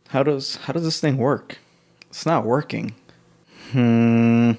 How does this thing work? It's not working. Ow.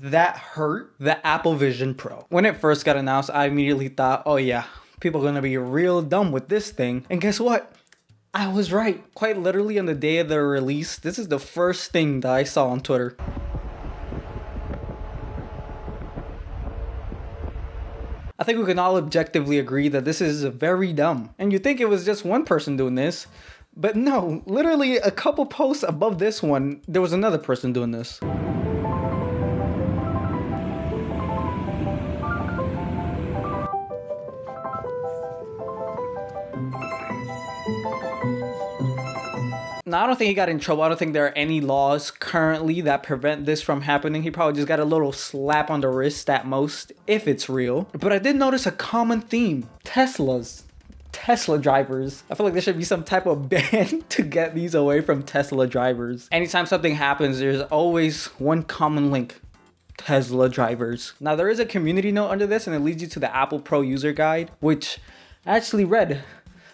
That hurt. The Apple Vision Pro. When it first got announced, I immediately thought, oh yeah, people are gonna be real dumb with this thing. And guess what? I was right. Quite literally on the day of the release, this is the first thing that I saw on Twitter. I think we can all objectively agree that this is very dumb. And you'd think it was just one person doing this, but no, literally a couple posts above this one, there was another person doing this. Now, I don't think he got in trouble. I don't think there are any laws currently that prevent this from happening. He probably just got a little slap on the wrist at most, if it's real. But I did notice a common theme. Tesla drivers. I feel like there should be some type of ban to get these away from Tesla drivers. Anytime something happens, there's always one common link. Tesla drivers. Now, there is a community note under this, and it leads you to the Apple Pro user guide, which I actually read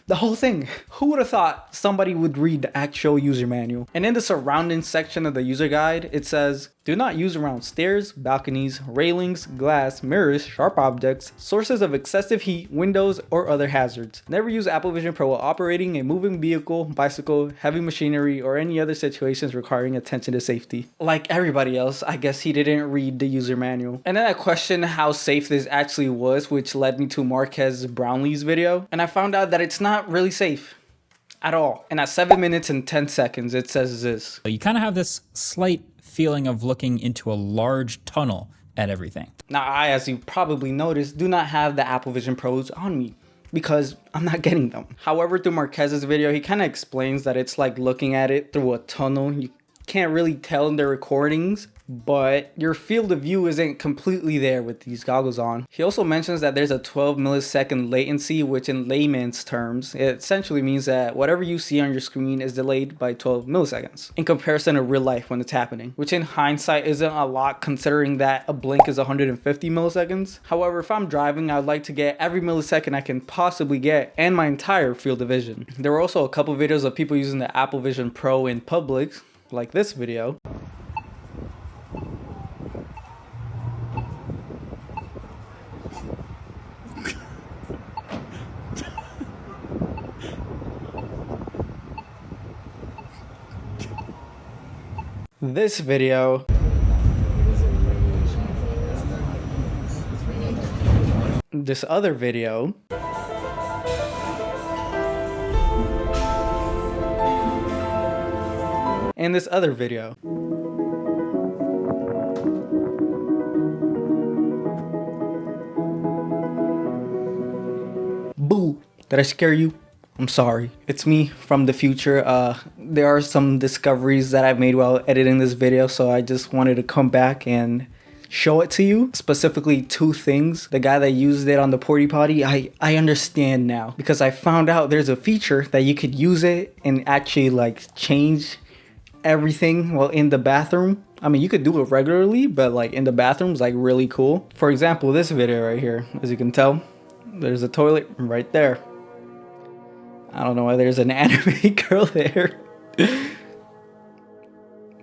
the whole thing. Who would have thought somebody would read the actual user manual? And in the surrounding section of the user guide, it says, do not use around stairs, balconies, railings, glass, mirrors, sharp objects, sources of excessive heat, windows, or other hazards. Never use Apple Vision Pro while operating a moving vehicle, bicycle, heavy machinery, or any other situations requiring attention to safety. Like everybody else, I guess he didn't read the user manual. And then I questioned how safe this actually was, which led me to Marques Brownlee's video. And I found out that it's not really safe at all. And at 7 minutes and 10 seconds, it says this. You kind of have this slight feeling of looking into a large tunnel at everything. Now, I, as you probably noticed, do not have the Apple Vision Pros on me because I'm not getting them. However, through Marquez's video, he kind of explains that it's like looking at it through a tunnel. You can't really tell in the recordings, but your field of view isn't completely there with these goggles on. He also mentions that there's a 12 millisecond latency, which in layman's terms, it essentially means that whatever you see on your screen is delayed by 12 milliseconds in comparison to real life when it's happening, which in hindsight isn't a lot considering that a blink is 150 milliseconds. However, if I'm driving, I'd like to get every millisecond I can possibly get and my entire field of vision. There were also a couple videos of people using the Apple Vision Pro in public, like this video. This video. This other video. And this other video. Boo! Did I scare you? I'm sorry. It's me from the future. There are some discoveries that I've made while editing this video, so I just wanted to come back and show it to you. Specifically, two things. The guy that used it on the porta potty, I understand now, because I found out there's a feature that you could use it and actually like change everything while in the bathroom. I mean, you could do it regularly, but like in the bathroom is like really cool. For example, this video right here, as you can tell, there's a toilet right there. I don't know why there's an anime girl there.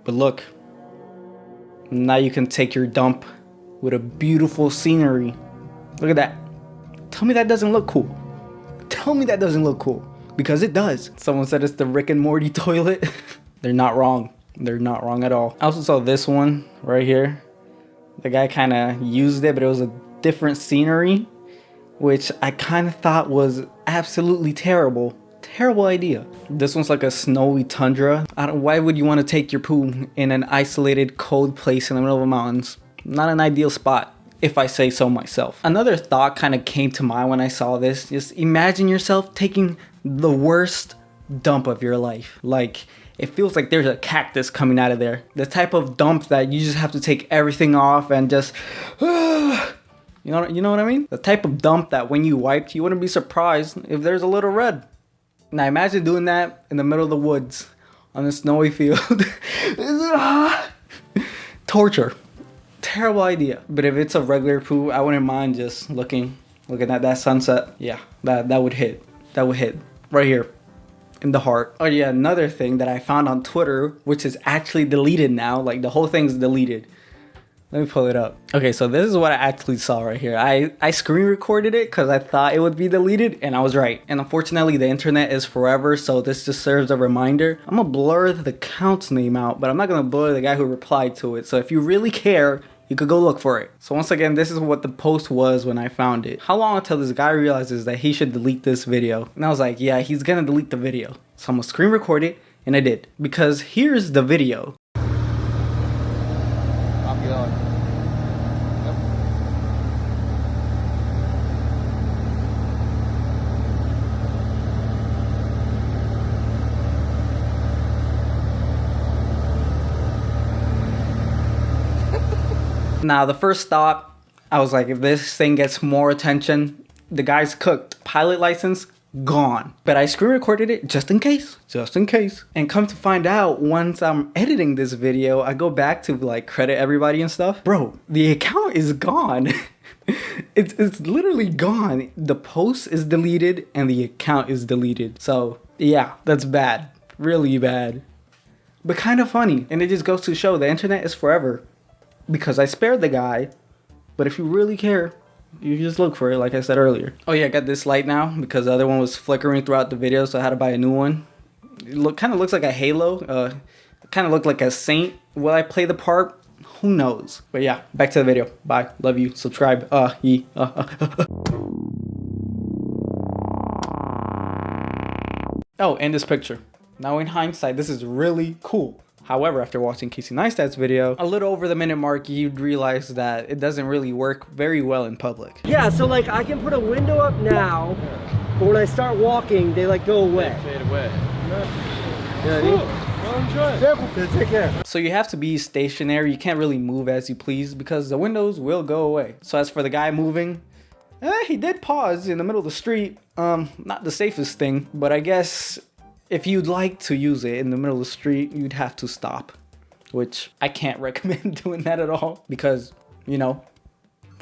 But look. Now you can take your dump with a beautiful scenery. Look at that. Tell me that doesn't look cool. Tell me that doesn't look cool. Because it does. Someone said it's the Rick and Morty toilet. They're not wrong. They're not wrong at all. I also saw this one right here. The guy kind of used it, but it was a different scenery, which I kind of thought was absolutely terrible. Terrible idea. This one's like a snowy tundra. Why would you want to take your poo in an isolated, cold place in the middle of the mountains? Not an ideal spot, if I say so myself. Another thought kind of came to mind when I saw this. Just imagine yourself taking the worst dump of your life. Like, it feels like there's a cactus coming out of there. The type of dump that you just have to take everything off and just... You know what I mean? The type of dump that when you wiped, you wouldn't be surprised if there's a little red. Now imagine doing that in the middle of the woods on a snowy field. Torture. Terrible idea. But if it's a regular poo, I wouldn't mind just looking Looking at that sunset. Yeah, that would hit. That would hit right here in the heart. Oh yeah, another thing that I found on Twitter, which is actually deleted now. Like the whole thing's deleted. Let me pull it up. Okay, so this is what I actually saw right here. I screen recorded it because I thought it would be deleted, and I was right. And unfortunately, the internet is forever, so this just serves a reminder. I'm gonna blur the account's name out, but I'm not gonna blur the guy who replied to it. So if you really care, you could go look for it. So once again, this is what the post was when I found it. How long until this guy realizes that he should delete this video? And I was like, yeah, he's gonna delete the video. So I'm gonna screen record it, and I did. Because here's the video. Now, the first thought, I was like, if this thing gets more attention, the guy's cooked. Pilot license, gone. But I screen recorded it just in case. And come to find out, once I'm editing this video, I go back to like credit everybody and stuff. Bro, the account is gone. It's literally gone. The post is deleted and the account is deleted. So yeah, that's bad. Really bad. But kind of funny. And it just goes to show the internet is forever. Because I spared the guy, but if you really care, you just look for it, like I said earlier. Oh yeah, I got this light now because the other one was flickering throughout the video, so I had to buy a new one. It kind of looks like a halo. Kind of looked like a saint. Will I play the part? Who knows? But yeah, back to the video. Bye. Love you. Subscribe. Oh, and this picture. Now in hindsight, this is really cool. However, after watching Casey Neistat's video, a little over the minute mark, you'd realize that it doesn't really work very well in public. Yeah, so like I can put a window up now, but when I start walking, they like go away. They fade away. Take care. So you have to be stationary. You can't really move as you please because the windows will go away. So as for the guy moving, he did pause in the middle of the street. Not the safest thing, but I guess if you'd like to use it in the middle of the street, you'd have to stop, which I can't recommend doing that at all because, you know,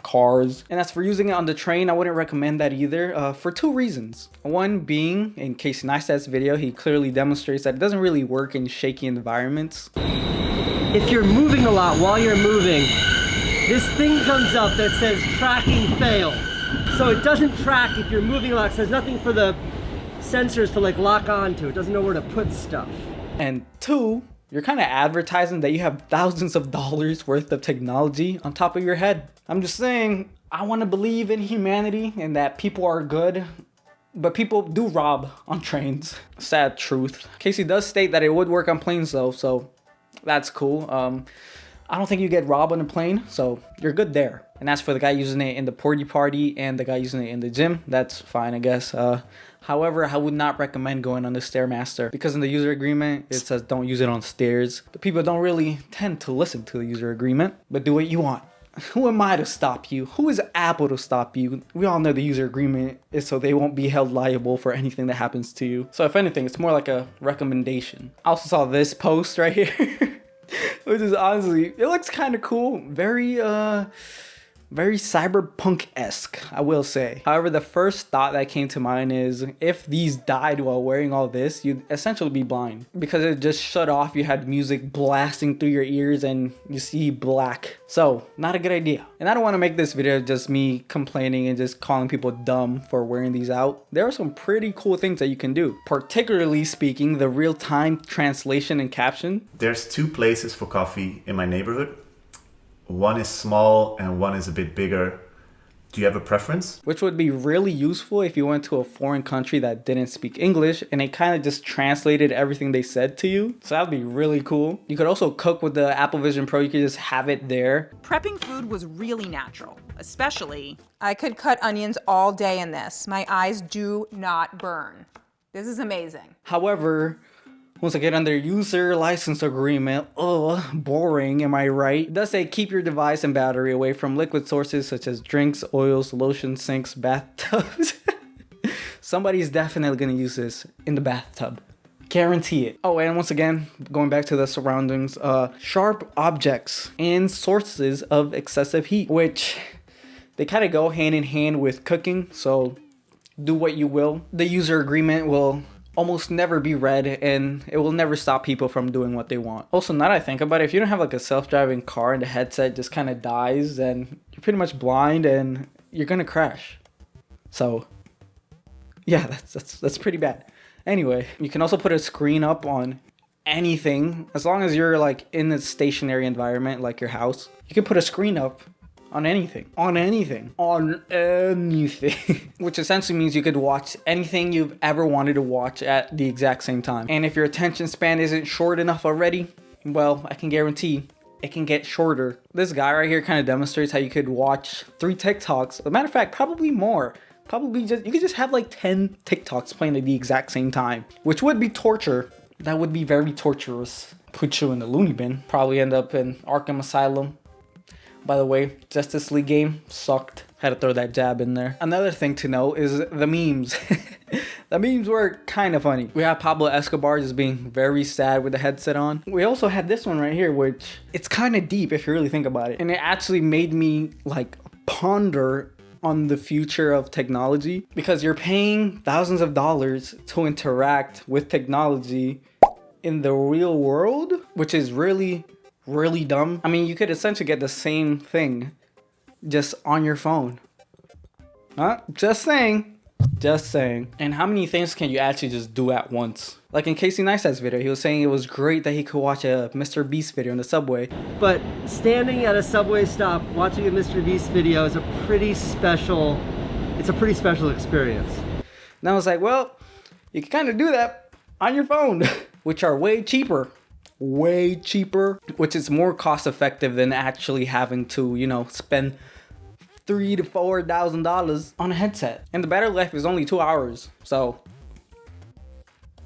cars. And as for using it on the train, I wouldn't recommend that either for two reasons. One being, in Casey Neistat's video, he clearly demonstrates that it doesn't really work in shaky environments. If you're moving a lot while you're moving, this thing comes up that says tracking failed. So it doesn't track if you're moving a lot. It says nothing for the sensors to like lock onto. It doesn't know where to put stuff. And two, you're kind of advertising that you have thousands of dollars worth of technology on top of your head. I'm just saying, I want to believe in humanity and that people are good, but people do rob on trains. Sad truth. Casey does state that it would work on planes though, so that's cool. I don't think you get robbed on a plane, so you're good there. And as for the guy using it in the porty party and the guy using it in the gym, that's fine, I guess. However, I would not recommend going on the Stairmaster because in the user agreement, it says don't use it on stairs. But people don't really tend to listen to the user agreement, but do what you want. Who am I to stop you? Who is Apple to stop you? We all know the user agreement is so they won't be held liable for anything that happens to you. So if anything, it's more like a recommendation. I also saw this post right here, which is honestly, it looks kind of cool. Very cyberpunk-esque, I will say. However, the first thought that came to mind is if these died while wearing all this, you'd essentially be blind. Because it just shut off, you had music blasting through your ears and you see black. So, not a good idea. And I don't want to make this video just me complaining and just calling people dumb for wearing these out. There are some pretty cool things that you can do. Particularly speaking, the real-time translation and caption. There's two places for coffee in my neighborhood. One is small and one is a bit bigger. Do you have a preference? Which would be really useful if you went to a foreign country that didn't speak English and it kind of just translated everything they said to you. So that would be really cool. You could also cook with the Apple Vision Pro. You could just have it there. Prepping food was really natural, especially. I could cut onions all day in this. My eyes do not burn. This is amazing. However, once I get under user license agreement, boring, am I right? It does say keep your device and battery away from liquid sources such as drinks, oils, lotions, sinks, bathtubs. Somebody's definitely gonna use this in the bathtub. Guarantee it. Oh, and once again, going back to the surroundings, sharp objects and sources of excessive heat, which They kind of go hand in hand with cooking, so do what you will. The user agreement will almost never be read, and it will never stop people from doing what they want. Also, now that I think about it, if you don't have like a self-driving car and the headset just kind of dies, then you're pretty much blind and you're gonna crash. So yeah, that's pretty bad. Anyway, you can also put a screen up on anything, as long as you're like in a stationary environment like your house. You can put a screen up on anything, which essentially means you could watch anything you've ever wanted to watch at the exact same time. And if your attention span isn't short enough already, well, I can guarantee it can get shorter. This guy right here kind of demonstrates how you could watch 3 TikToks. As a matter of fact, probably more. You could just have like 10 TikToks playing at the exact same time, which would be torture. That would be very torturous. Put you in the loony bin. Probably end up in Arkham Asylum. By the way, Justice League game sucked. Had to throw that jab in there. Another thing to know is the memes. The memes were kind of funny. We have Pablo Escobar just being very sad with the headset on. We also had this one right here, which it's kind of deep if you really think about it. And it actually made me like ponder on the future of technology, because you're paying thousands of dollars to interact with technology in the real world, which is really dumb. I mean, you could essentially get the same thing just on your phone. Huh? Just saying. And how many things can you actually just do at once? Like in Casey Neistat's video, he was saying it was great that he could watch a Mr. Beast video in the subway. But standing at a subway stop watching a Mr. Beast video is a pretty special experience. And I was like, well, you can kind of do that on your phone, which are way cheaper, which is more cost effective than actually having to, you know, spend $3,000 to $4,000 on a headset. And the battery life is only 2 hours. So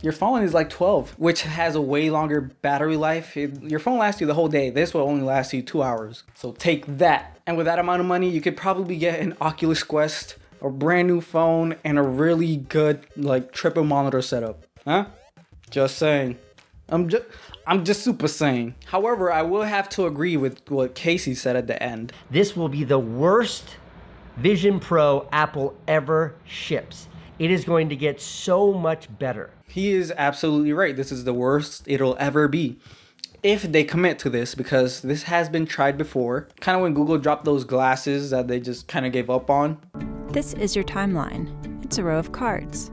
your phone is like 12, which has a way longer battery life. Your phone lasts you the whole day. This will only last you 2 hours. So take that. And with that amount of money, you could probably get an Oculus Quest, a brand new phone, and a really good like triple monitor setup. Huh? Just saying. I'm just super saying. However, I will have to agree with what Casey said at the end. This will be the worst Vision Pro Apple ever ships. It is going to get so much better. He is absolutely right. This is the worst it'll ever be, if they commit to this, because this has been tried before. Kind of when Google dropped those glasses that they just kind of gave up on. This is your timeline. It's a row of cards.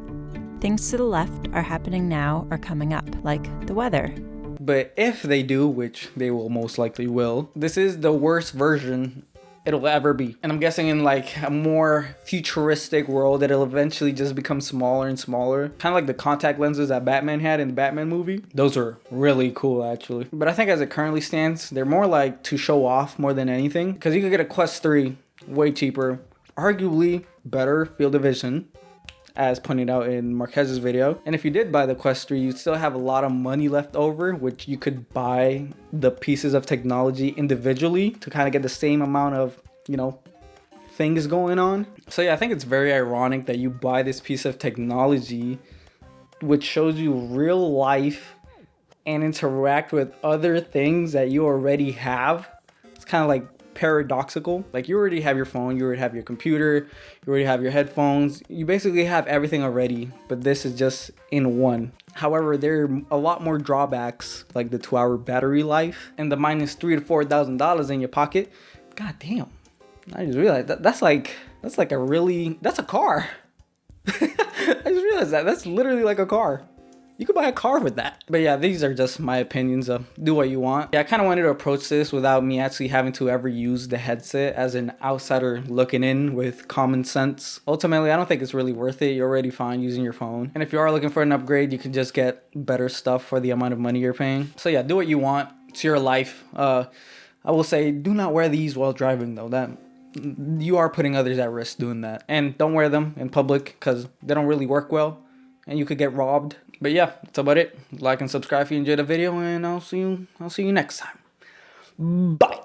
Things to the left are happening now or coming up, like the weather. But if they do, which they will most likely will, this is the worst version it'll ever be. And I'm guessing in like a more futuristic world, it'll eventually just become smaller and smaller. Kind of like the contact lenses that Batman had in the Batman movie. Those are really cool, actually. But I think as it currently stands, they're more like to show off more than anything. Because you could get a Quest 3 way cheaper, arguably better field of vision, as pointed out in Marquez's video. And if you did buy the Quest 3, you'd still have a lot of money left over, which you could buy the pieces of technology individually to kind of get the same amount of, you know, things going on. So yeah, I think it's very ironic that you buy this piece of technology which shows you real life and interact with other things that you already have. It's kind of like paradoxical. Like, you already have your phone, you already have your computer, you already have your headphones, you basically have everything already, but this is just in one. However, there are a lot more drawbacks, like the 2-hour battery life and the minus $3,000 to $4,000 in your pocket. God damn, I just realized that's a car. I just realized that's literally like a car. You could buy a car with that. But yeah, these are just my opinions. Do what you want. Yeah, I kind of wanted to approach this without me actually having to ever use the headset as an outsider looking in with common sense. Ultimately, I don't think it's really worth it. You're already fine using your phone. And if you are looking for an upgrade, you can just get better stuff for the amount of money you're paying. So yeah, do what you want. It's your life. I will say, do not wear these while driving though. That you are putting others at risk doing that. And don't wear them in public because they don't really work well and you could get robbed. But yeah, that's about it. Like and subscribe if you enjoyed the video, and I'll see you next time. Bye.